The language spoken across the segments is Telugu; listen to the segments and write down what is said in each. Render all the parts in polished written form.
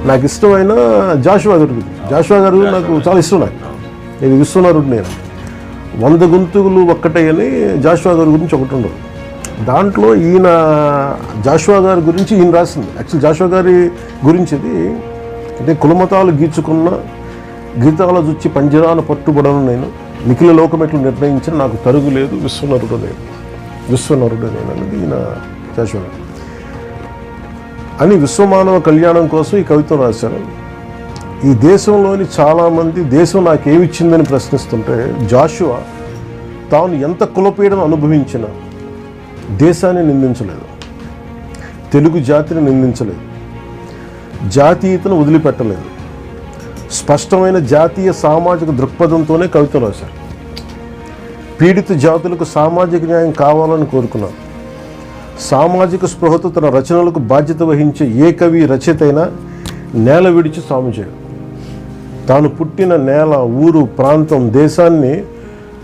నాకు ఇష్టమైన జాషువా గారు నాకు చాలా ఇష్టం. నాకు ఇది విశ్వనరుడు. నేను 100 గొంతులు ఒక్కటని జాషువా గారి గురించి ఒకటి ఉండదు. దాంట్లో ఈయన జాషువా గారి గురించి ఈయన రాసింది. యాక్చువల్ జాషువా గారి గురించి ఇది అంటే కులమతాలు గీచుకున్న గీతాల చూచి పంజరాన పట్టుబడను నేను, నిఖిల లోకమెట్లు నిర్ణయించిన నాకు తరుగు లేదు, విశ్వనరుడు నేను అనేది ఈయన జాషువా గారు అని విశ్వమానవ కళ్యాణం కోసం ఈ కవిత్వం రాశారు. ఈ దేశంలోని చాలామంది దేశం నాకేమిచ్చిందని ప్రశ్నిస్తుంటే జాషువా తాను ఎంత కులపీడను అనుభవించినా దేశాన్ని నిందించలేదు, తెలుగు జాతిని నిందించలేదు, జాతీయతను వదిలిపెట్టలేదు. స్పష్టమైన జాతీయ సామాజిక దృక్పథంతోనే కవితలు రాశారు. పీడిత జాతులకు సామాజిక న్యాయం కావాలని కోరుకున్నారు. సామాజిక స్పృహతో తన రచనలకు బాధ్యత వహించే ఏ కవి రచయిత అయినా నేల విడిచి సాము చేయడు. తాను పుట్టిన నేల, ఊరు, ప్రాంతం, దేశాన్ని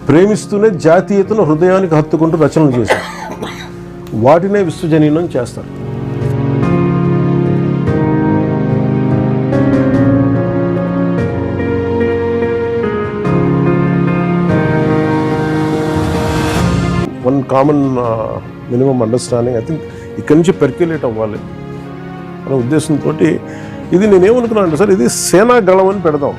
ప్రేమిస్తూనే జాతీయతను హృదయానికి హత్తుకుంటూ రచనలు చేశారు. వాటినే విశ్వజనీనం చేస్తారు. One common minimum understanding I think ఇక్కడి నుంచి పెర్క్యులేట్ అవ్వాలి అనే ఉద్దేశంతో ఇది నేనేమనుకున్నాను అంటే సార్ ఇది సేనా గళం అని పెడదాం.